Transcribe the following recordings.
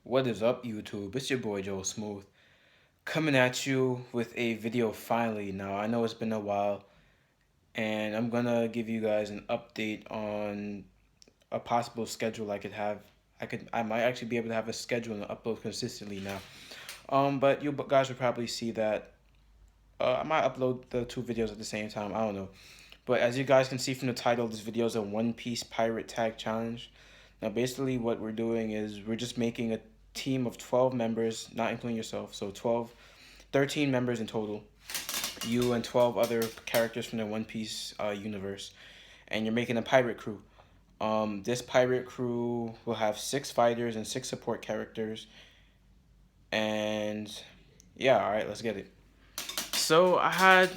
What is up, YouTube? It's your boy Joe Smooth coming at you with a video finally. Now, I know it's been a while, and I'm gonna give you guys an update on a possible schedule I could have. I might actually be able to have a schedule and upload consistently now. But you guys will probably see that I might upload the two videos at the same time. I don't know. But as you guys can see from the title, this video is a One Piece Pirate Tag Challenge. Now, basically, what we're doing is we're just making a team of 12 members, not including yourself. So 13 members in total. You and 12 other characters from the One Piece universe. And you're making a pirate crew. This pirate crew will have 6 fighters and 6 support characters. And yeah, alright, let's get it. So I had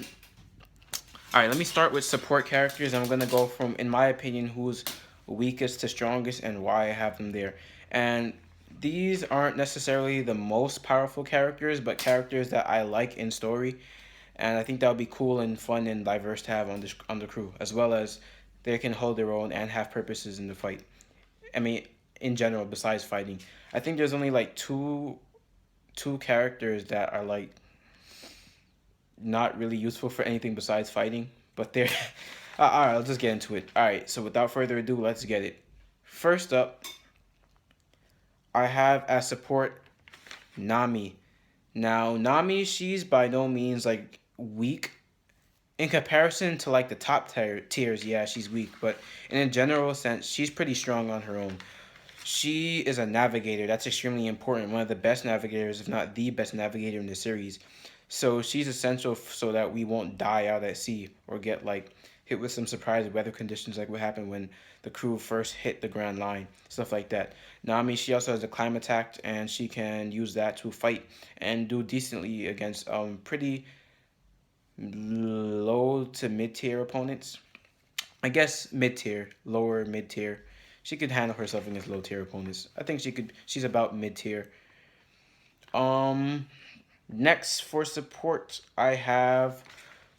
Alright, let me start with support characters. I'm gonna go from, in my opinion, who's weakest to strongest and why I have them there. And these aren't necessarily the most powerful characters, but characters that I like in story. And I think that would be cool and fun and diverse to have on the crew, as well as they can hold their own and have purposes in the fight. I mean, in general, besides fighting. I think there's only like two characters that are like not really useful for anything besides fighting, but they're all right, I'll just get into it. All right, so without further ado, let's get it. First up, I have as support Nami. Now, Nami, she's by no means like weak in comparison to like the top tiers. Yeah, she's weak, but in a general sense, she's pretty strong on her own. She is a navigator. That's extremely important. One of the best navigators, if not the best navigator in the series. So she's essential so that we won't die out at sea or get like hit with some surprise weather conditions like what happened when the crew first hit the Grand Line, stuff like that. Nami, she also has a climb attack and she can use that to fight and do decently against pretty low to mid tier opponents. I guess mid tier, lower mid tier. She could handle herself against low tier opponents. I think she could. She's about mid tier. Um, Next for support, I have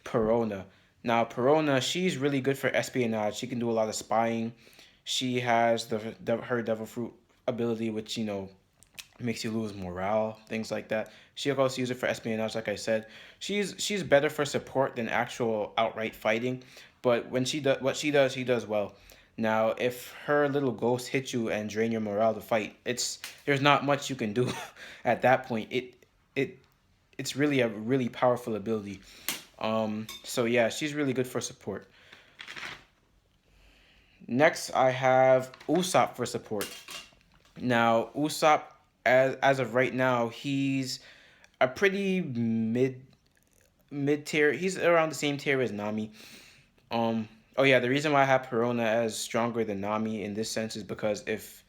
Perona. Now Perona, she's really good for espionage. She can do a lot of spying. She has her devil fruit ability, which makes you lose morale, things like that. She also use it for espionage, like I said. She's better for support than actual outright fighting, but when she does what she does well. Now, if her little ghost hits you and drain your morale to fight, there's not much you can do at that point. It it's really a really powerful ability. So yeah, she's really good for support. Next, I have Usopp for support. Now, Usopp, as of right now, he's a pretty mid tier. He's around the same tier as Nami. Oh yeah, the reason why I have Perona as stronger than Nami in this sense is because if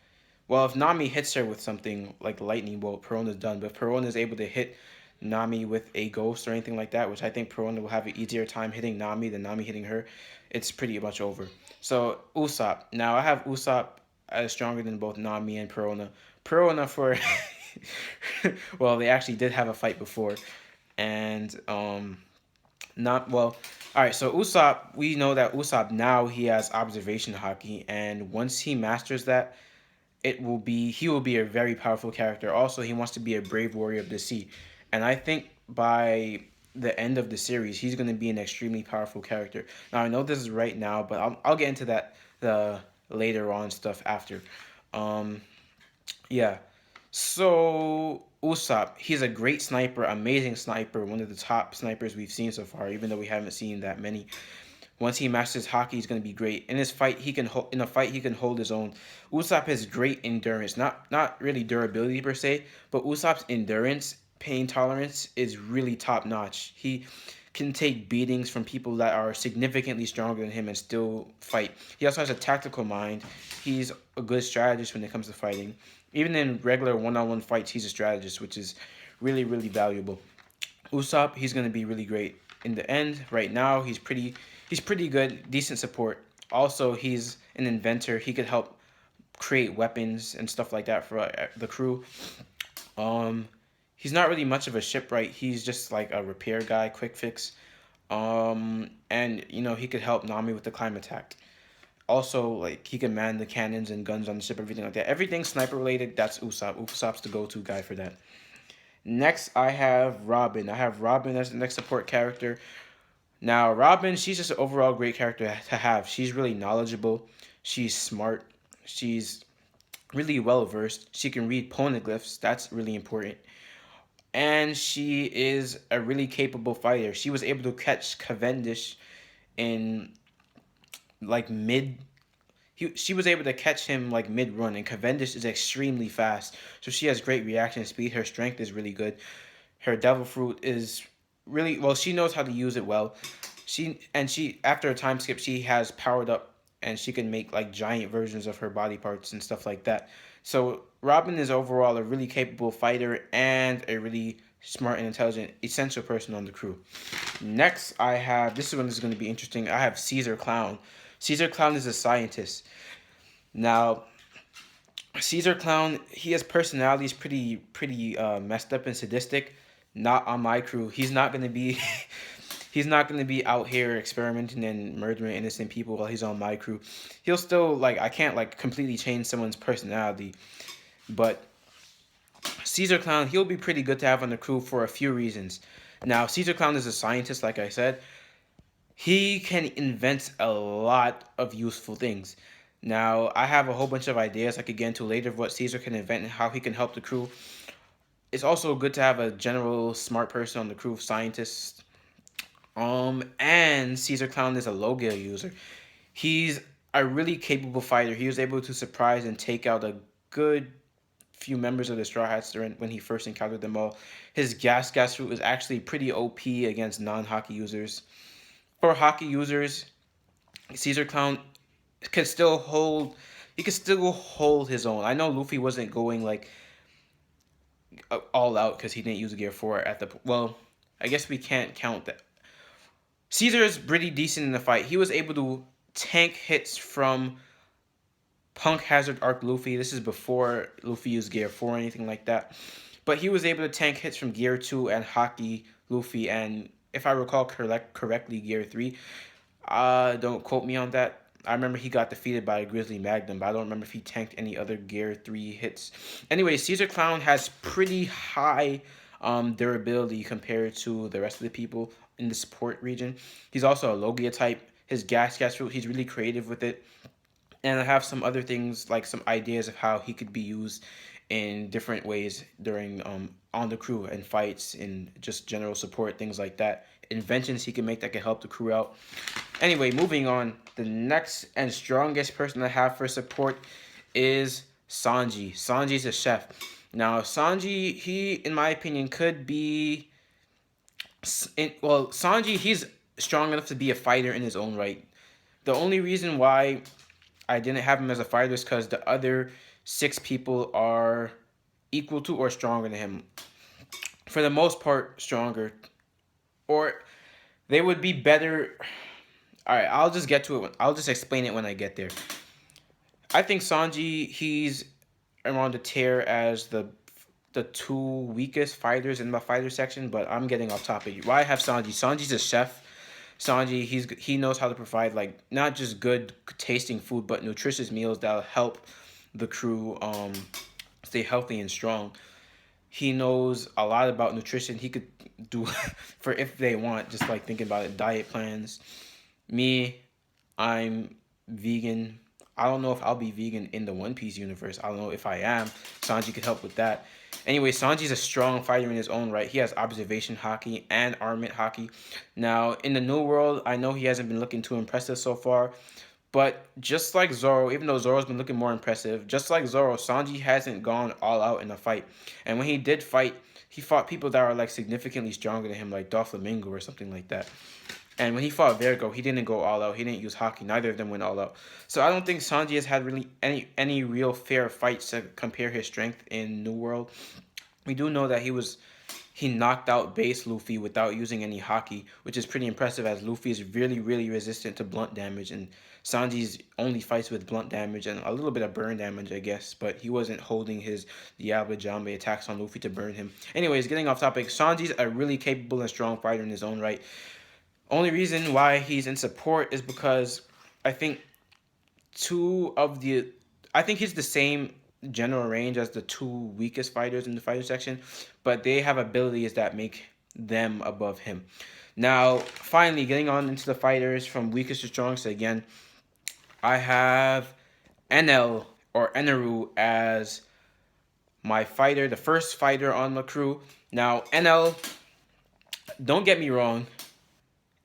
Nami hits her with something like lightning bolt, Perona's done. But if Perona is able to hit Nami with a ghost or anything like that, which I think Perona will have an easier time hitting Nami than Nami hitting her, it's pretty much over. So Usopp. Now I have Usopp as stronger than both Nami and Perona. Perona for well, they actually did have a fight before, and not well. All right, so Usopp, we know that Usopp now he has observation hockey, and once he masters that, he will be a very powerful character. Also, he wants to be a brave warrior of the sea, and I think by the end of the series, he's going to be an extremely powerful character. Now, I know this is right now, but I'll get into that the later on stuff after. Um, yeah. So Usopp, he's a great sniper, amazing sniper, one of the top snipers we've seen so far, even though we haven't seen that many. Once he masters hockey, he's going to be great. In his fight, in a fight he can hold his own. Usopp has great endurance, not really durability per se, but Usopp's endurance, pain tolerance is really top notch. He can take beatings from people that are significantly stronger than him and still fight. He also has a tactical mind. He's a good strategist when it comes to fighting. Even in regular one-on-one fights, he's a strategist, which is really, really valuable. Usopp, he's gonna be really great in the end. Right now, he's pretty good, decent support. Also, he's an inventor. He could help create weapons and stuff like that for the crew. Um, he's not really much of a shipwright. He's just like a repair guy, quick fix. And he could help Nami with the climb attack. also like he can man the cannons and guns on the ship, everything like that. Everything sniper related, that's Usopp. Usopp's the go-to guy for that. Next, I have Robin. I have Robin as the next support character. Now, Robin, she's just an overall great character to have. She's really knowledgeable. She's smart. She's really well versed. She can read poneglyphs. That's really important. And she is a really capable fighter. She was able to catch Cavendish in like she was able to catch him like mid run, and Cavendish is extremely fast, so she has great reaction speed. Her strength is really good. Her devil fruit is really well. She knows how to use it well. She after a time skip, she has powered up, and she can make like giant versions of her body parts and stuff like that. So Robin is overall a really capable fighter and a really smart and intelligent essential person on the crew. Next, I have this one is going to be interesting. I have Caesar Clown. Caesar Clown is a scientist. Now, Caesar Clown, he has personalities pretty messed up and sadistic. Not on my crew. He's not gonna be he's not gonna be out here experimenting and murdering innocent people while he's on my crew. He'll still like I can't like completely change someone's personality, but Caesar Clown, he'll be pretty good to have on the crew for a few reasons. Now, Caesar Clown is a scientist, like I said. He can invent a lot of useful things. Now, I have a whole bunch of ideas I could get into later of what Caesar can invent and how he can help the crew. It's also good to have a general smart person on the crew, scientist. And Caesar Clown is a Logia user. He's a really capable fighter. He was able to surprise and take out a good few members of the Straw Hats when he first encountered them all. His gas route is actually pretty OP against non-hockey users. For hockey users, Caesar Clown can still hold. He can still hold his own. I know Luffy wasn't going like all out because he didn't use Gear 4 at the well. I guess we can't count that. Caesar is pretty decent in the fight. He was able to tank hits from Punk Hazard Arc Luffy. This is before Luffy used Gear 4 or anything like that. But he was able to tank hits from Gear 2 and Hockey Luffy, and if I recall correctly, Gear 3. Don't quote me on that. I remember he got defeated by a Grizzly Magnum, but I don't remember if he tanked any other Gear 3 hits. Anyway, Caesar Clown has pretty high durability compared to the rest of the people in the support region. He's also a Logia type. His gas route, he's really creative with it. And I have some other things, like some ideas of how he could be used in different ways during on the crew and fights and just general support, things like that. Inventions he can make that can help the crew out. Anyway, moving on. The next and strongest person I have for support is Sanji. Sanji's a chef. Now, Sanji, he, in my opinion, could be... Sanji, he's strong enough to be a fighter in his own right. The only reason why I didn't have him as a fighter is because the other 6 people are equal to or stronger than him. For the most part, stronger. Or they would be better. Alright, I'll just get to it. I'll just explain it when I get there. I think Sanji, he's around the tier as the 2 weakest fighters in my fighter section, but I'm getting off topic. Why I have Sanji? Sanji's a chef. Sanji, he knows how to provide like not just good tasting food, but nutritious meals that'll help the crew stay healthy and strong. He knows a lot about nutrition. He could do for if they want, just like thinking about it, diet plans. Me, I'm vegan. I don't know if I'll be vegan in the One Piece universe. I don't know if I am. Sanji could help with that. Anyway, Sanji's a strong fighter in his own right. He has observation hockey and armament hockey. Now, in the New World, I know he hasn't been looking too impressive so far. But just like Zoro, even though Zoro's been looking more impressive, just like Zoro, Sanji hasn't gone all out in a fight. And when he did fight, he fought people that are like significantly stronger than him, like Doflamingo or something like that. And when he fought Virgo, he didn't go all out. He didn't use hockey. Neither of them went all out. So I don't think Sanji has had really any real fair fights to compare his strength in New World. We do know that he knocked out base Luffy without using any hockey, which is pretty impressive as Luffy is really resistant to blunt damage, and Sanji's only fights with blunt damage and a little bit of burn damage, I guess, but he wasn't holding his Diablo Jambe attacks on Luffy to burn him. Anyways, getting off topic, Sanji's a really capable and strong fighter in his own right. Only reason why he's in support is because I think two of the, I think he's the same general range as the two weakest fighters in the fighter section, but they have abilities that make them above him. Now, finally, getting on into the fighters from weakest to strongest again, I have Enel or Eneru as my fighter, the first fighter on the crew. Now, Enel, don't get me wrong,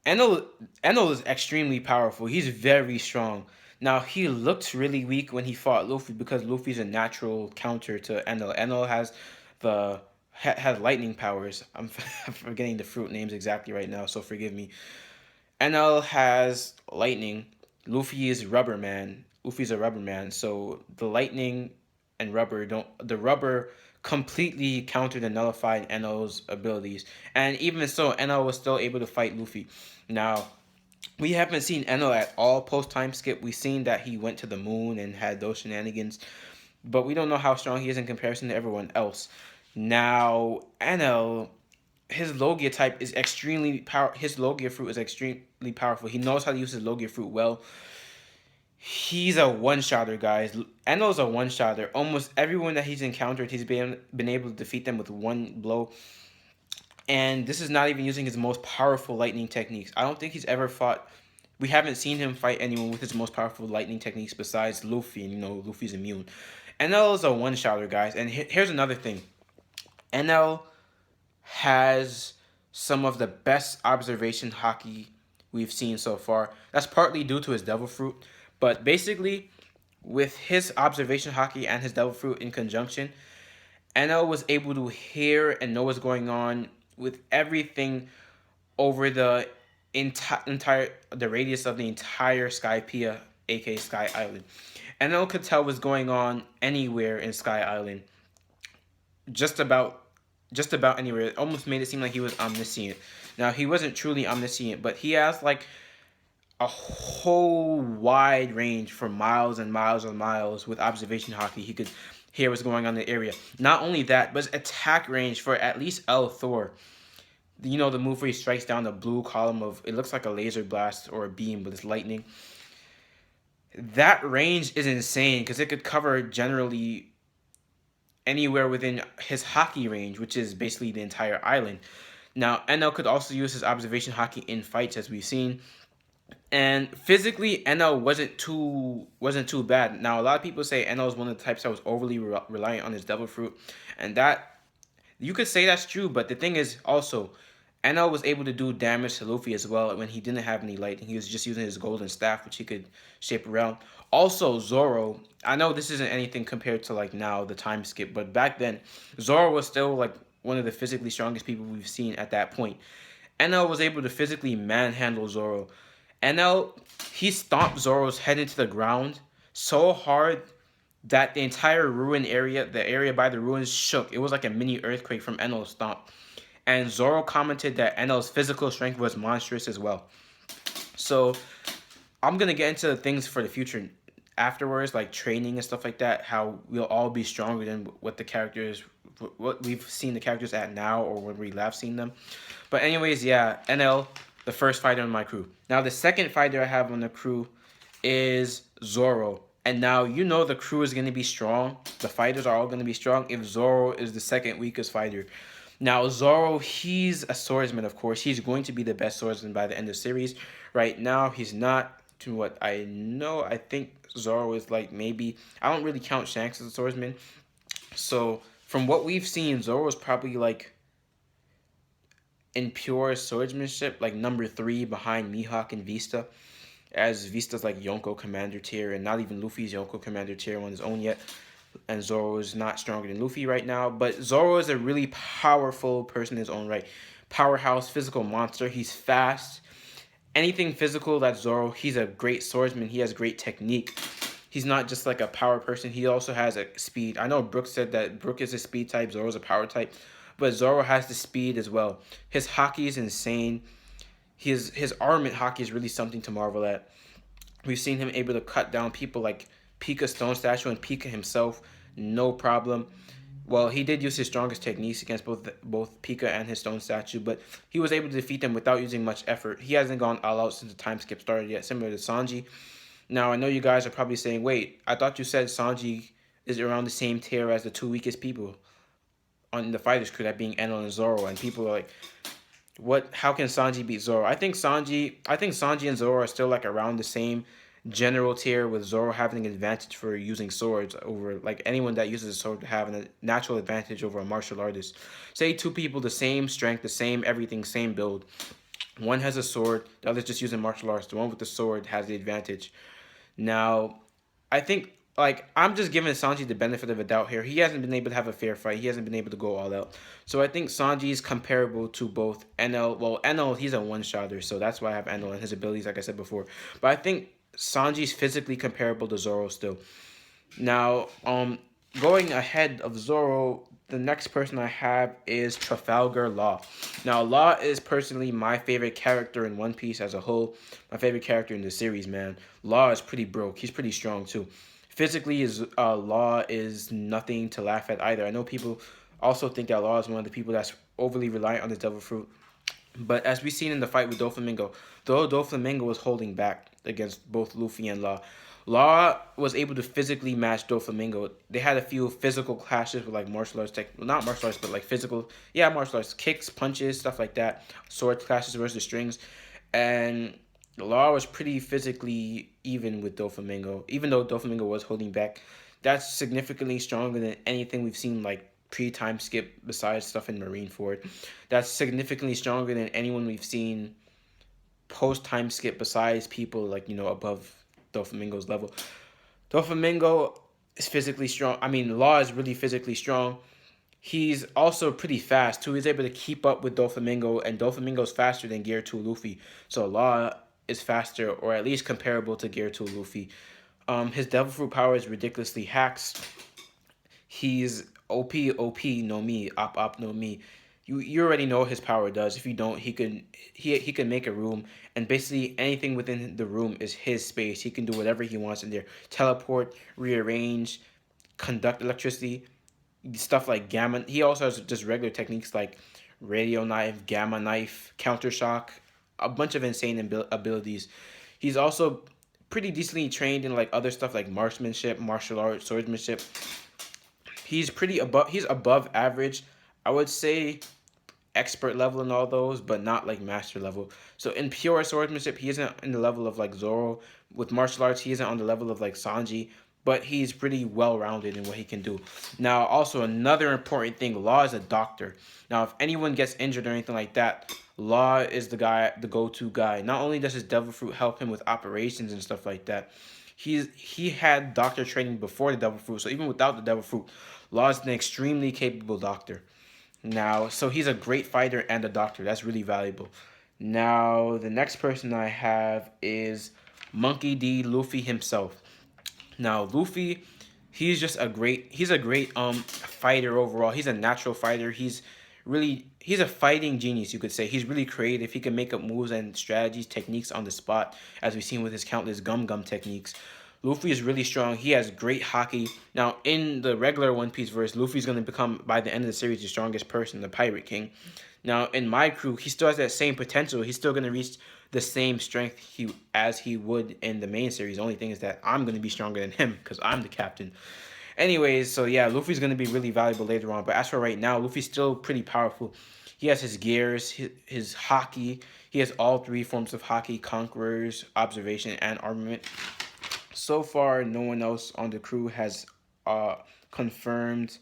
Enel Enel is extremely powerful. He's very strong. Now he looked really weak when he fought Luffy because Luffy's a natural counter to Enel. Enel has the has lightning powers. I'm forgetting the fruit names exactly right now, so forgive me. Enel has lightning. Luffy is rubber man. Luffy's a rubber man, so the lightning and rubber don't the rubber completely countered and nullified Enel's abilities. And even so, Enel was still able to fight Luffy. Now, we haven't seen Enel at all post time skip. We've seen that he went to the moon and had those shenanigans, but we don't know how strong he is in comparison to everyone else. Now, Enel, his Logia type is extremely power. His Logia fruit is extremely powerful. He knows how to use his Logia fruit well. He's a one-shotter, guys. Enel's a one-shotter. Almost everyone that he's encountered, he's been able to defeat them with one blow. And this is not even using his most powerful lightning techniques. I don't think he's ever fought. We haven't seen him fight anyone with his most powerful lightning techniques besides Luffy, and you know Luffy's immune. Enel is a one-shotter, guys. And here's another thing. Enel has some of the best observation hockey we've seen so far. That's partly due to his Devil Fruit. But basically, with his observation hockey and his Devil Fruit in conjunction, Enel was able to hear and know what's going on with everything over the entire the radius of the entire Skypiea, aka Sky Island. Enel could tell what's going on anywhere in Sky Island. Just about anywhere. It almost made it seem like he was omniscient. Now he wasn't truly omniscient, but he has like a whole wide range for miles and miles and miles with observation hockey. He could hear what's going on in the area. Not only that, but his attack range for at least L Thor. You know the move where he strikes down the blue column of, it looks like a laser blast or a beam, but it's lightning. That range is insane because it could cover generally anywhere within his hockey range, which is basically the entire island. Now, Enel could also use his observation hockey in fights, as we've seen. And physically, Enel wasn't too bad. Now, a lot of people say Enel is one of the types that was overly reliant on his Devil Fruit, and that you could say that's true. But the thing is, also, Enel was able to do damage to Luffy as well when he didn't have any lightning. He was just using his golden staff, which he could shape around. Also, Zoro. I know this isn't anything compared to like now the time skip, but back then, Zoro was still like one of the physically strongest people we've seen at that point. Enel was able to physically manhandle Zoro. Enel, he stomped Zoro's head into the ground so hard that the entire ruin area, the area by the ruins, shook. It was like a mini earthquake from Enel's stomp. And Zoro commented that Enel's physical strength was monstrous as well. So I'm going to get into things for the future afterwards, like training and stuff like that, how we'll all be stronger than what the characters, what we've seen the characters at now or when we last seen them. But anyways, yeah, Enel, the first fighter on my crew. Now, the second fighter I have on the crew is Zoro. And now, you know the crew is going to be strong. The fighters are all going to be strong if Zoro is the second weakest fighter. Now, Zoro, he's a swordsman, of course. He's going to be the best swordsman by the end of the series. Right now, he's not, to what I know. I think Zoro is like maybe, I don't really count Shanks as a swordsman. So, from what we've seen, Zoro is probably like, in pure swordsmanship, like number 3 behind Mihawk and Vista, as Vista's like Yonko Commander tier, and not even Luffy's Yonko Commander tier on his own yet, and Zoro is not stronger than Luffy right now, but Zoro is a really powerful person in his own right. Powerhouse, physical monster, he's fast. Anything physical, that's Zoro. He's a great swordsman, he has great technique. He's not just like a power person, he also has a speed. I know Brook said that Brook is a speed type, Zoro's a power type, but Zoro has the speed as well. His hockey is insane. His armament hockey is really something to marvel at. We've seen him able to cut down people like Pika Stone Statue and Pika himself, no problem. Well, he did use his strongest techniques against both Pika and his Stone Statue, but he was able to defeat them without using much effort. He hasn't gone all out since the time skip started yet, similar to Sanji. Now, I know you guys are probably saying, wait, I thought you said Sanji is around the same tier as the two weakest people on the fighters crew, that being Enel and Zoro, and people are like, what? How can Sanji beat Zoro? I think Sanji and Zoro are still like around the same general tier, with Zoro having an advantage for using swords over like anyone that uses a sword, having a natural advantage over a martial artist. Say two people the same strength, the same everything, same build. One has a sword, the other's just using martial arts. The one with the sword has the advantage. Now, I think like I'm just giving Sanji the benefit of a doubt here. He hasn't been able to have a fair fight. He hasn't been able to go all out. So I think Sanji is comparable to both Enel. Well, Enel, he's a one-shotter, so that's why I have Enel and his abilities, like I said before. But I think Sanji's physically comparable to Zoro still. Now, going ahead of Zoro, the next person I have is Trafalgar Law. Now, Law is personally my favorite character in One Piece as a whole. My favorite character in the series, man. Law is pretty broke. He's pretty strong too. Physically, is Law is nothing to laugh at either. I know people also think that Law is one of the people that's overly reliant on the Devil Fruit. But as we've seen in the fight with Doflamingo, though Doflamingo was holding back against both Luffy and Law, Law was able to physically match Doflamingo. They had a few physical clashes with like martial arts, well, not martial arts, but like physical, yeah, martial arts, kicks, punches, stuff like that, sword clashes versus strings. And Law was pretty physically even with Doflamingo, even though Doflamingo was holding back. That's significantly stronger than anything we've seen like pre-time skip besides stuff in Marineford. That's significantly stronger than anyone we've seen post-time skip besides people like, above Doflamingo's level. Doflamingo is physically strong. I mean, Law is really physically strong. He's also pretty fast too. He's able to keep up with Doflamingo, and Doflamingo's faster than Gear 2 Luffy. So Law is faster, or at least comparable to Gear 2 Luffy. His Devil Fruit power is ridiculously hacks. He's OP no mi, op no mi. You already know what his power does. If you don't, he can make a room, and basically anything within the room is his space. He can do whatever he wants in there. Teleport, rearrange, conduct electricity, stuff like gamma. He also has just regular techniques like radio knife, gamma knife, counter shock, a bunch of insane abilities. He's also pretty decently trained in like other stuff like marksmanship, martial arts, swordsmanship. He's above average. I would say expert level in all those, but not like master level. So in pure swordsmanship, he isn't in the level of like Zoro. With martial arts, he isn't on the level of like Sanji, but he's pretty well rounded in what he can do. Now, also another important thing, Law is a doctor. Now, if anyone gets injured or anything like that, Law is the go-to guy. Not only does his Devil Fruit help him with operations and stuff like that, he had doctor training before the Devil Fruit, so even without the Devil Fruit, Law is an extremely capable doctor. Now, so he's a great fighter and a doctor. That's really valuable. Now, the next person I have is Monkey D. Luffy himself. Now, Luffy, he's a great fighter overall. He's a natural fighter. He's a fighting genius, you could say. He's really creative. He can make up moves and strategies, techniques on the spot, as we've seen with his countless gum techniques. Luffy is really strong. He has great hockey. Now, in the regular One Piece verse, Luffy's going to become, by the end of the series, the strongest person, the Pirate King. Now, in my crew, he still has that same potential. He's still going to reach the same strength as he would in the main series. The only thing is that I'm going to be stronger than him because I'm the captain. Anyways, so yeah, Luffy's going to be really valuable later on. But as for right now, Luffy's still pretty powerful. He has his gears, his hockey. He has all three forms of hockey: Conquerors, Observation, and Armament. So far, no one else on the crew has confirmed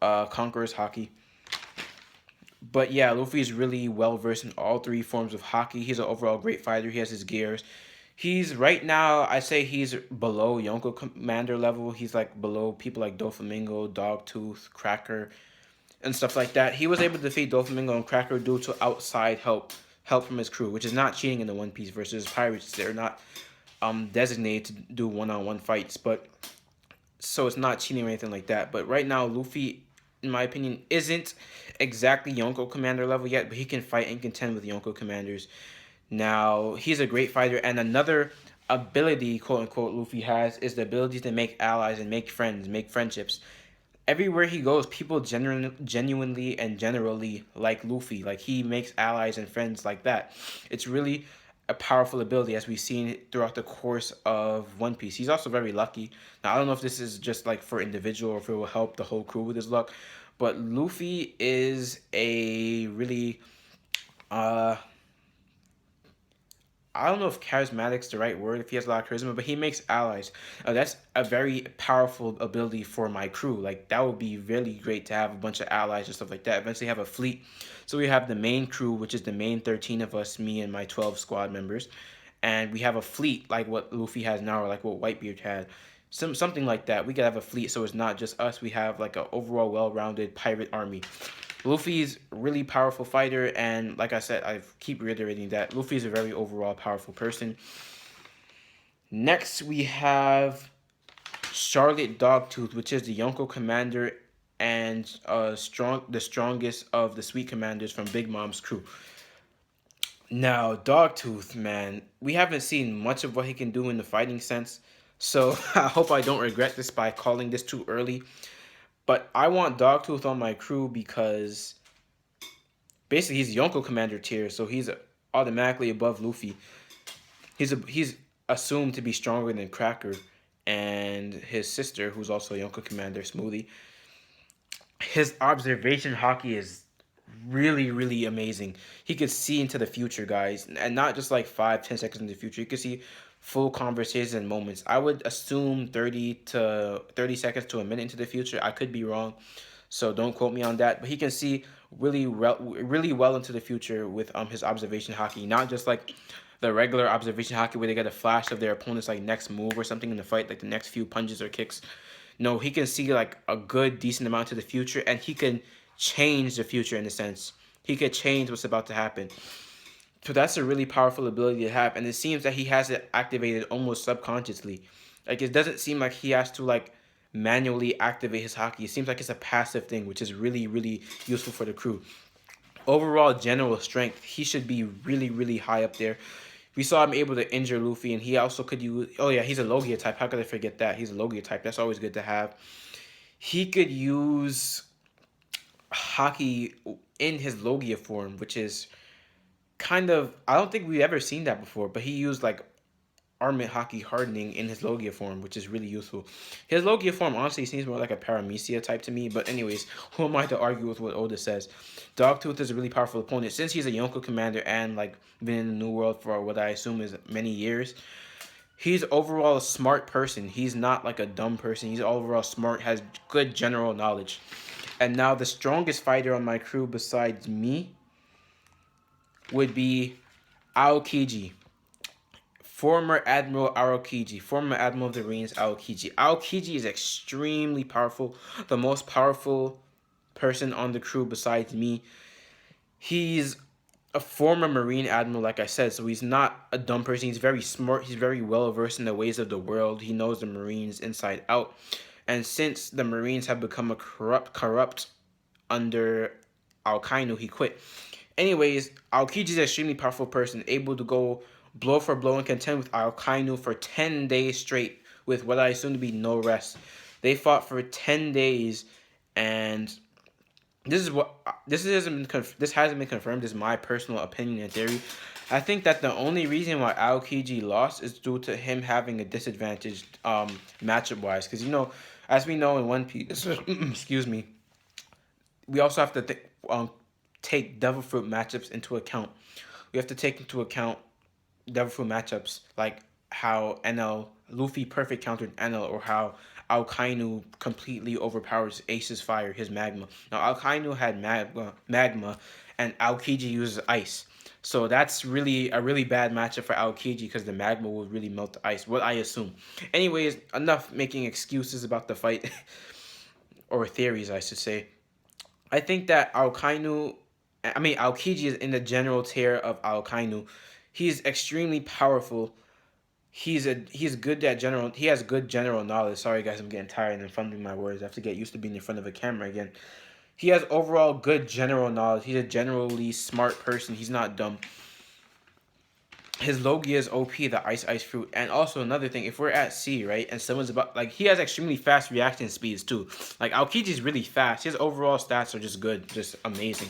Conqueror's hockey. But yeah, Luffy is really well versed in all three forms of hockey. He's an overall great fighter. He has his gears. He's right now, I say he's below Yonko Commander level. He's like below people like Doflamingo, Dogtooth, Cracker, and stuff like that. He was able to defeat Doflamingo and Cracker due to outside help from his crew, which is not cheating in the One Piece versus pirates. They're not designated to do one-on-one fights, but so it's not cheating or anything like that. But right now, Luffy, in my opinion, isn't exactly Yonko Commander level yet, but he can fight and contend with Yonko Commanders. Now, he's a great fighter, and another ability, quote-unquote, Luffy has is the ability to make allies and make friends, make friendships. Everywhere he goes, people genuinely and generally like Luffy. Like, he makes allies and friends like that. It's really a powerful ability as we've seen throughout the course of One Piece. He's also very lucky. Now, I don't know if this is just like for individual or if it will help the whole crew with his luck, but Luffy is a really uh I don't know if charismatic's the right word, if he has a lot of charisma, but he makes allies. That's a very powerful ability for my crew. Like, that would be really great to have a bunch of allies and stuff like that. Eventually have a fleet. So we have the main crew, which is the main 13 of us, me and my 12 squad members. And we have a fleet like what Luffy has now, or like what Whitebeard had. Something like that. We could have a fleet so it's not just us. We have like an overall well-rounded pirate army. Luffy's a really powerful fighter, and like I said, I keep reiterating that Luffy's a very overall powerful person. Next, we have Charlotte Dogtooth, which is the Yonko commander and the strongest of the Sweet Commanders from Big Mom's crew. Now, Dogtooth, man, we haven't seen much of what he can do in the fighting sense, so I hope I don't regret this by calling this too early. But I want Dogtooth on my crew because basically he's Yonko Commander tier, so he's automatically above Luffy. He's assumed to be stronger than Cracker and his sister, who's also a Yonko Commander, Smoothie. His observation hockey is really, really amazing. He could see into the future, guys, and not just like 5-10 seconds in the future. You could see full conversations and moments. I would assume 30 seconds to a minute into the future. I could be wrong, so don't quote me on that. But he can see really well into the future with his observation hockey, not just like the regular observation hockey where they get a flash of their opponent's like next move or something in the fight, like the next few punches or kicks. No, he can see like a good decent amount to the future, and he can change the future in a sense. He could change what's about to happen. So that's a really powerful ability to have, and it seems that he has it activated almost subconsciously. Like, it doesn't seem like he has to like manually activate his hockey. It seems like it's a passive thing, which is really, really useful for the crew. Overall general strength, he should be really, really high up there. We saw him able to injure Luffy, and he also could use... Oh yeah, he's a Logia type. How could I forget that? He's a Logia type. That's always good to have. He could use hockey in his Logia form, which is kind of... I don't think we've ever seen that before, but he used like armament hockey hardening in his Logia form, which is really useful. His Logia form honestly seems more like a Paramecia type to me, but anyways, who am I to argue with what Oda says? Dogtooth is a really powerful opponent. Since he's a Yonko commander and like been in the New World for what I assume is many years, he's overall a smart person. He's not like a dumb person. He's overall smart, has good general knowledge. And now the strongest fighter on my crew besides me would be Aokiji. Former Admiral Aokiji. Former Admiral of the Marines Aokiji. Aokiji is extremely powerful. The most powerful person on the crew besides me. He's a former Marine Admiral, like I said, so he's not a dumb person. He's very smart. He's very well versed in the ways of the world. He knows the Marines inside out. And since the Marines have become a corrupt under Alkainu, he quit. Anyways, Aokiji is an extremely powerful person, able to go blow for blow and contend with Alkainu for 10 days straight with what I assume to be no rest. They fought for 10 days, and this hasn't been confirmed. This is my personal opinion and theory. I think that the only reason why Aokiji lost is due to him having a disadvantage matchup wise, because as we know in One Piece, excuse me, we also have to take Devil Fruit matchups into account. We have to take into account Devil Fruit matchups, like how Luffy perfect countered Enel, or how Alkainu completely overpowers Ace's fire, his magma. Now, Alkainu had magma, and Aokiji uses ice. So that's a really bad matchup for Aokiji, because the magma will really melt the ice, what I assume. Anyways, enough making excuses about the fight, or theories, I should say. I think that Aokiji is in the general tier of Alkainu. He's extremely powerful. He has good general knowledge. Sorry guys, I'm getting tired and fumbling my words. I have to get used to being in front of a camera again. He has overall good general knowledge. He's a generally smart person. He's not dumb. His Logia is OP, the Ice Fruit. And also another thing, if we're at sea, right, and someone's he has extremely fast reaction speeds too. Like, Aokiji's really fast. His overall stats are just good, just amazing.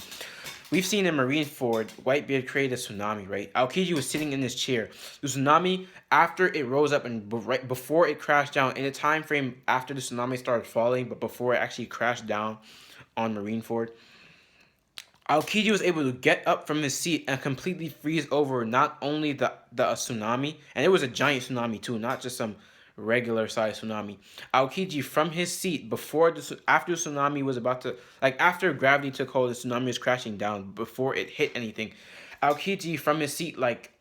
We've seen in Marineford, Whitebeard created a tsunami, right? Aokiji was sitting in his chair. The tsunami, after it rose up and right before it crashed down, in a time frame after the tsunami started falling, but before it actually crashed down on Marineford, Aokiji was able to get up from his seat and completely freeze over not only the tsunami, and it was a giant tsunami too, not just some regular sized tsunami. Aokiji from his seat before after the tsunami was about to, like, after gravity took hold, the tsunami was crashing down before it hit anything. Aokiji from his seat, like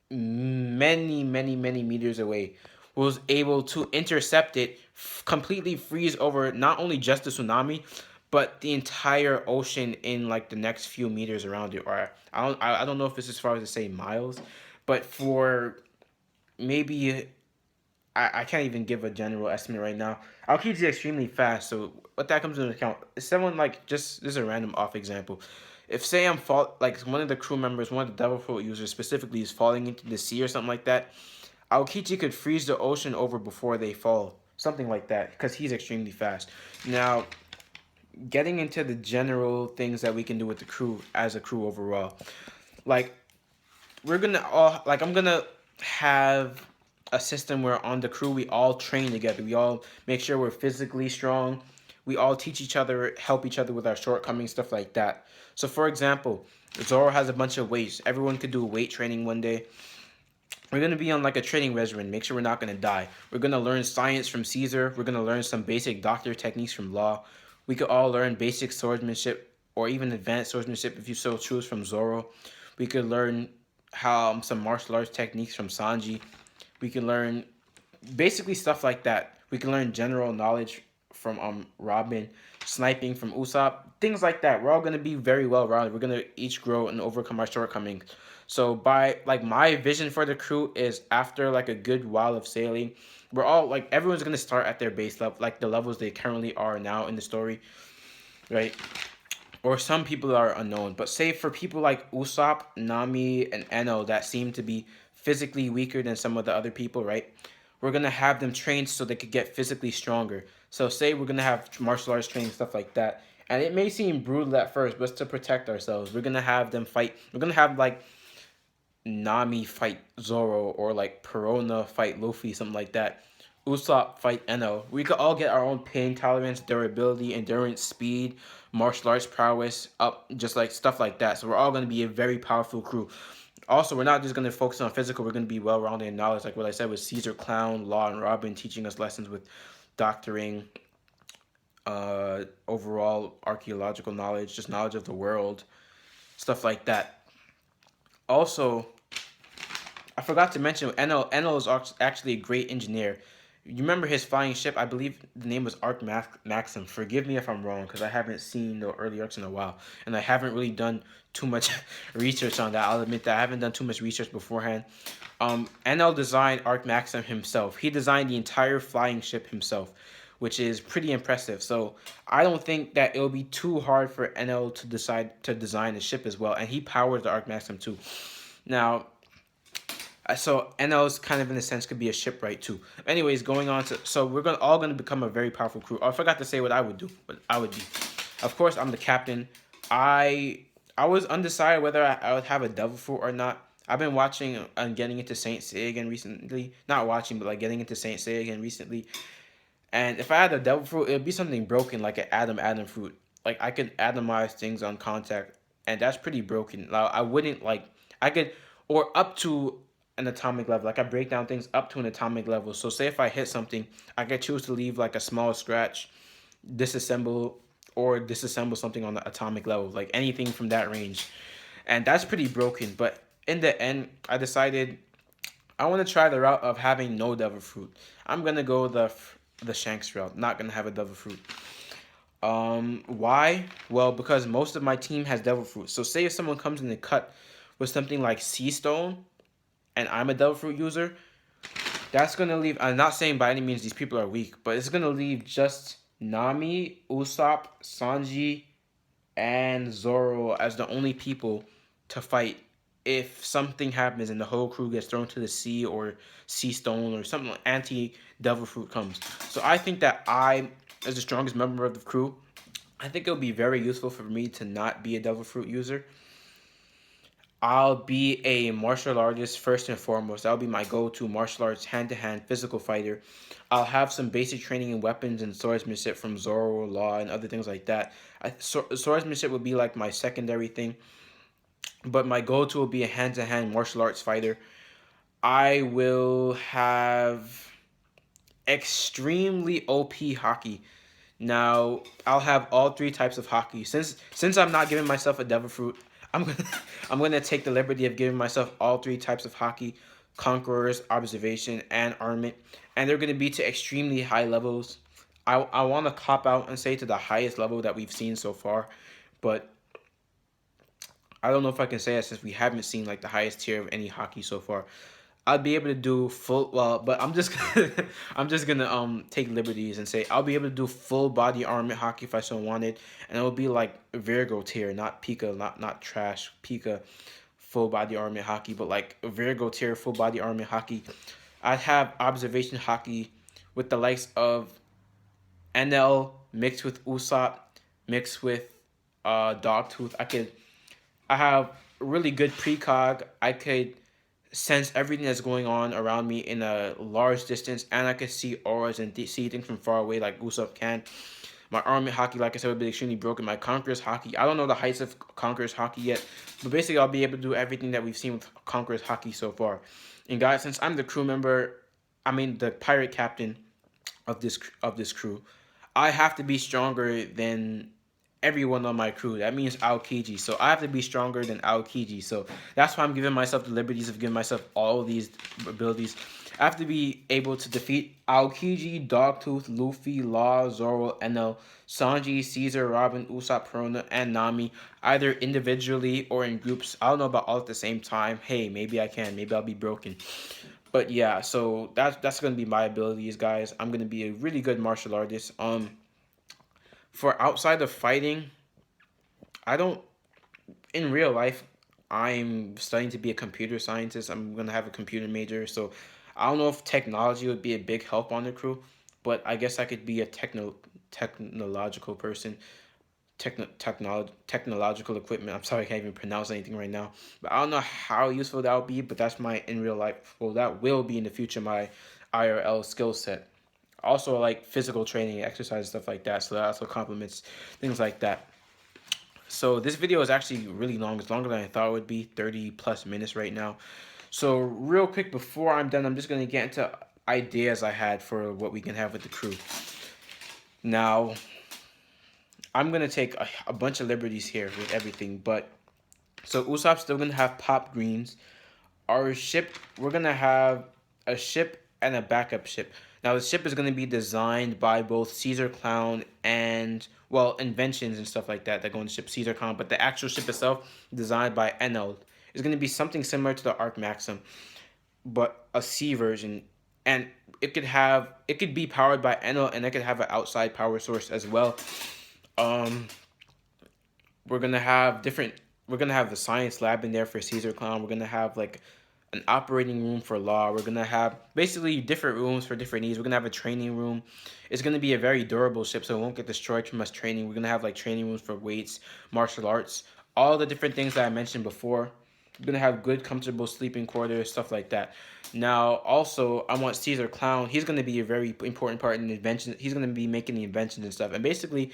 many meters away, was able to intercept it, completely freeze over not only just the tsunami, but the entire ocean in like the next few meters around it. Or I don't know if it's as far as to say miles, but for maybe I can't even give a general estimate right now. Aokiji is extremely fast, so what that comes into account is someone like just this is a random off example. If say like one of the crew members, one of the Devil Fruit users specifically is falling into the sea or something like that, Aokiji could freeze the ocean over before they fall, something like that, because he's extremely fast. Now, getting into the general things that we can do with the crew as a crew overall, like I'm gonna have a system where on the crew we all train together. We all make sure we're physically strong. We all teach each other, help each other with our shortcomings, stuff like that. So for example, Zoro has a bunch of weights. Everyone could do weight training one day. We're gonna be on like a training regimen. Make sure we're not gonna die. We're gonna learn science from Ceasar. We're gonna learn some basic doctor techniques from Law. We could all learn basic swordsmanship or even advanced swordsmanship if you so choose from Zoro. We could learn how some martial arts techniques from Sanji. We can learn basically stuff like that. We can learn general knowledge from Robin, sniping from Usopp, things like that. We're all gonna be very well rounded. We're gonna each grow and overcome our shortcomings. So by like my vision for the crew is after like a good while of sailing, we're all like everyone's gonna start at their base level, like the levels they currently are now in the story, right? Or some people are unknown. But say for people like Usopp, Nami, and Enel that seem to be physically weaker than some of the other people, right? We're gonna have them trained so they could get physically stronger. So say we're gonna have martial arts training, stuff like that. And it may seem brutal at first, but it's to protect ourselves. We're gonna have them fight. We're gonna have like Nami fight Zoro or like Perona fight Luffy, something like that. Usopp fight Enel. We could all get our own pain tolerance, durability, endurance, speed, martial arts prowess up, just like stuff like that. So we're all going to be a very powerful crew. Also, we're not just going to focus on physical. We're going to be well-rounded in knowledge, like what I said with Caesar, Clown, Law, and Robin teaching us lessons with doctoring, overall archaeological knowledge, just knowledge of the world, stuff like that. Also, I forgot to mention Enel. Enel is actually a great engineer. You remember his flying ship? I believe the name was Maxim. Forgive me if I'm wrong, because I haven't seen the early arcs in a while, and I haven't really done too much research on that. I'll admit that I haven't done too much research beforehand. Enel designed Arc Maxim himself. He designed the entire flying ship himself, which is pretty impressive. So I don't think that it'll be too hard for Enel to decide to design a ship as well, and he powers the Arc Maxim too. Now, so Enel's kind of in a sense could be a shipwright too. Anyways, going on to so we're all gonna become a very powerful crew. Oh, I forgot to say what I would do. But I would be, of course, I'm the captain. I was undecided whether I would have a devil fruit or not. I've been watching and getting into Saint Seiya again recently. Not watching, but like getting into Saint Seiya again recently. And if I had a devil fruit, it would be something broken like an Adam fruit. Like I could atomize things on contact, and that's pretty broken. Like, I wouldn't like I could or up to an atomic level. Like I break down things up to an atomic level. So say if I hit something, I could choose to leave like a small scratch, disassemble or disassemble something on the atomic level, like anything from that range. And that's pretty broken. But in the end, I decided I want to try the route of having no devil fruit. I'm gonna go the Shanks route. Not gonna have a devil fruit. Why? Well, because most of my team has devil fruit. So say if someone comes in the cut with something like Sea Stone, and I'm a devil fruit user, that's gonna leave. I'm not saying by any means these people are weak, but it's gonna leave just Nami, Usopp, Sanji, and Zoro as the only people to fight if something happens and the whole crew gets thrown to the sea or sea stone or something like anti devil fruit comes. So I think that I, as the strongest member of the crew, I think it'll be very useful for me to not be a devil fruit user. I'll be a martial artist first and foremost. That'll be my go-to martial arts hand-to-hand physical fighter. I'll have some basic training in weapons and swordsmanship from Zoro, Law, and other things like that. Swordsmanship would be like my secondary thing, but my go-to will be a hand-to-hand martial arts fighter. I will have extremely OP hockey. Now I'll have all three types of hockey. Since I'm not giving myself a devil fruit, I'm gonna I'm gonna take the liberty of giving myself all three types of hockey: conquerors, observation, and armament. And they're gonna be to extremely high levels. I want to cop out and say to the highest level that we've seen so far, but I don't know if I can say that since we haven't seen like the highest tier of any hockey so far. I'll be able to do full but I'm just I'm just gonna take liberties and say I'll be able to do full body armament hockey if I so wanted, and it'll be like Virgo tier, not Pika, not trash Pika, full body armament hockey, but like Virgo tier full body armament hockey. I'd have observation hockey with the likes of Enel mixed with Usopp mixed with Dogtooth. I have really good precog. I could sense everything that's going on around me in a large distance, and I could see auras and see things from far away like Usopp can. My armament hockey, like I said, would be extremely broken. My Conqueror's hockey, I don't know the heights of Conqueror's hockey yet, but basically I'll be able to do everything that we've seen with Conqueror's hockey so far. And guys, since I'm the crew member, I mean the pirate captain of this crew, I have to be stronger than everyone on my crew. That means Aokiji. So I have to be stronger than Aokiji. So that's why I'm giving myself the liberties of giving myself all of these abilities. I have to be able to defeat Aokiji, Dogtooth, Luffy, Law, Zoro, Enel, Sanji, Caesar, Robin, Usopp, Perona, and Nami, either individually or in groups. I don't know about all at the same time. Hey, maybe I can. Maybe I'll be broken. But yeah, so that's gonna be my abilities, guys. I'm gonna be a really good martial artist. For outside of fighting, I don't. In real life, I'm studying to be a computer scientist. I'm gonna have a computer major, so I don't know if technology would be a big help on the crew, but I guess I could be a technological person, technological equipment. I'm sorry, I can't even pronounce anything right now. But I don't know how useful that would be. But that's my in real life. Well, that will be in the future my IRL skill set. Also, like physical training, exercise, stuff like that. So that also complements things like that. So this video is actually really long. It's longer than I thought it would be, 30 plus minutes right now. So real quick before I'm done, I'm just going to get into ideas I had for what we can have with the crew. Now, I'm going to take a bunch of liberties here with everything, but so Usopp's still going to have pop greens. Our ship, we're going to have a ship and a backup ship. Now, the ship is going to be designed by both Caesar Clown and, well, inventions and stuff like that go in the ship Caesar Clown, but the actual ship itself, designed by Enel, is going to be something similar to the Arc Maxim, but a sea version. And it could be powered by Enel, and it could have an outside power source as well. Um, we're gonna have different. We're gonna have the science lab in there for Caesar Clown. We're gonna have like an operating room for Law. We're gonna have basically different rooms for different needs. We're gonna have a training room. It's gonna be a very durable ship, so it won't get destroyed from us training. We're gonna have like training rooms for weights, martial arts, all the different things that I mentioned before. We're gonna have good, comfortable sleeping quarters, stuff like that. Now, also, I want Caesar Clown. He's gonna be a very important part in the invention. He's gonna be making the inventions and stuff. And basically,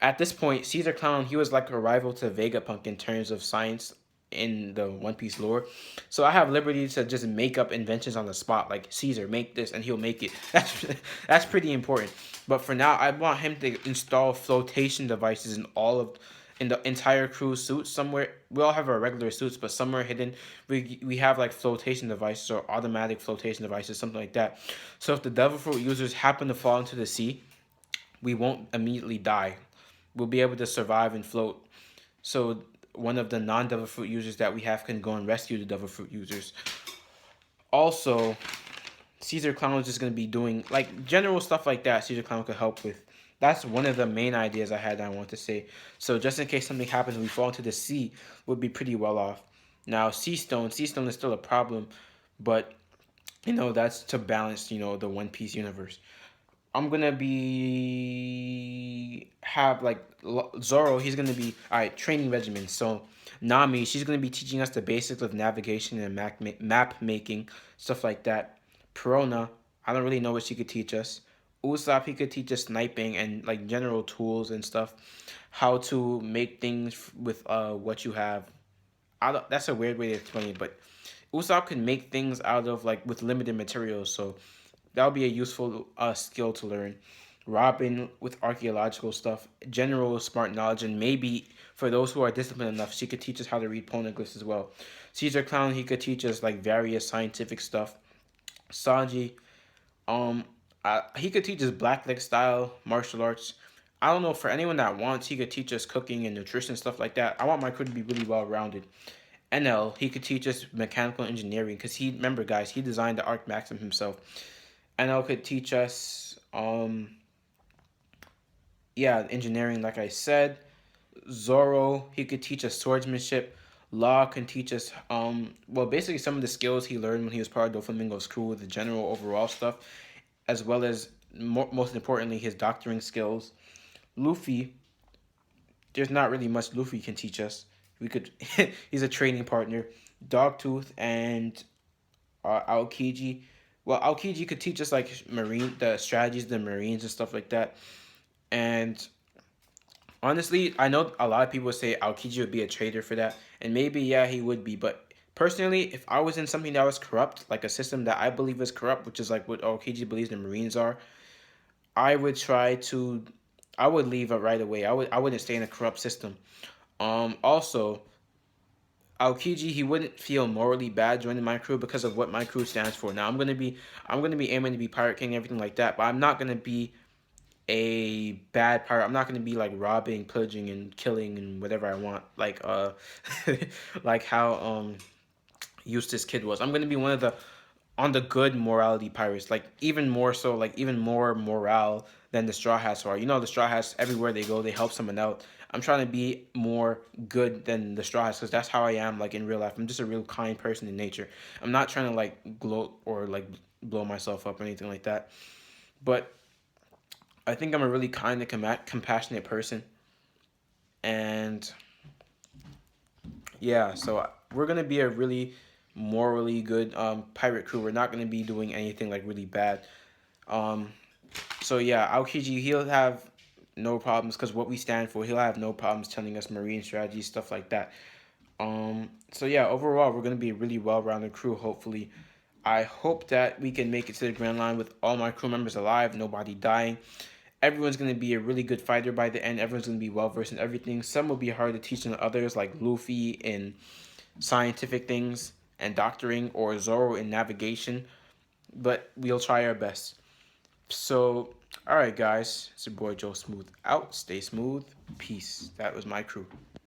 at this point, Caesar Clown, he was like a rival to Vegapunk in terms of science in the One Piece lore. So I have liberty to just make up inventions on the spot, like Caesar, make this, and he'll make it. That's pretty important. But for now, I want him to install flotation devices in the entire crew suits somewhere. We all have our regular suits, but somewhere hidden, we have like flotation devices or automatic flotation devices, something like that. So if the Devil Fruit users happen to fall into the sea, we won't immediately die. We'll be able to survive and float. So one of the non-Devil Fruit users that we have can go and rescue the Devil Fruit users. Also, Caesar Clown is just going to be doing like general stuff like that. Caesar Clown could help with. That's one of the main ideas I had that I want to say. So just in case something happens and we fall into the sea, we'll be pretty well off. Now, Sea Stone is still a problem, but that's to balance, the One Piece universe. I'm gonna be have like Zoro. He's gonna be all right. Training regimen. So Nami, she's gonna be teaching us the basics of navigation and map making, stuff like that. Perona, I don't really know what she could teach us. Usopp, he could teach us sniping and like general tools and stuff, how to make things with what you have. I don't, that's a weird way to explain it, but Usopp can make things out of like with limited materials, so that would be a useful skill to learn. Robin with archaeological stuff, general smart knowledge, and maybe for those who are disciplined enough, she could teach us how to read poneglyphs as well. Caesar Clown, he could teach us like various scientific stuff. Sanji, um, he could teach us blackleg style martial arts. I don't know, for anyone that wants, he could teach us cooking and nutrition stuff like that. I want my crew to be really well rounded. Enel, he could teach us mechanical engineering because he, remember guys, he designed the Arc Maxim himself. Enel could teach us yeah, engineering like I said. Zoro, he could teach us swordsmanship. Law can teach us well basically some of the skills he learned when he was part of Doflamingo's crew, the general overall stuff, as well as most importantly his doctoring skills. Luffy, there's not really much Luffy can teach us. We could he's a training partner. Dogtooth and Aokiji. Well, Aokiji could teach us like the strategies of the Marines and stuff like that. And honestly, I know a lot of people say Aokiji would be a traitor for that, and maybe yeah he would be. But personally, if I was in something that was corrupt, like a system that I believe is corrupt, which is like what Aokiji believes the Marines are, I would try to, I would leave it right away. I wouldn't stay in a corrupt system. Also, Aokiji, he wouldn't feel morally bad joining my crew because of what my crew stands for. Now I'm gonna be aiming to be Pirate King, everything like that, but I'm not gonna be a bad pirate. I'm not gonna be like robbing, pillaging, and killing and whatever I want. Like like how Eustace Kid was. I'm gonna be one of the on the good morality pirates. Like even more so, like even more morale than the Straw Hats are. You know, the Straw Hats everywhere they go, they help someone out. I'm trying to be more good than the Straw Hats because that's how I am. Like in real life, I'm just a real kind person in nature. I'm not trying to like gloat or like blow myself up or anything like that. But I think I'm a really kind and compassionate person, and yeah, so we're gonna be a really morally good pirate crew. We're not gonna be doing anything like really bad. Um, so yeah, Aokiji, he'll have no problems because what we stand for, he'll have no problems telling us marine strategy stuff like that. So yeah, overall, we're gonna be a really well-rounded crew. Hopefully, I hope that we can make it to the Grand Line with all my crew members alive, nobody dying. Everyone's going to be a really good fighter by the end. Everyone's going to be well versed in everything. Some will be hard to teach than others, like Luffy in scientific things and doctoring, or Zoro in navigation. But we'll try our best. So, all right, guys. It's your boy Joe Smooth out. Stay smooth. Peace. That was my crew.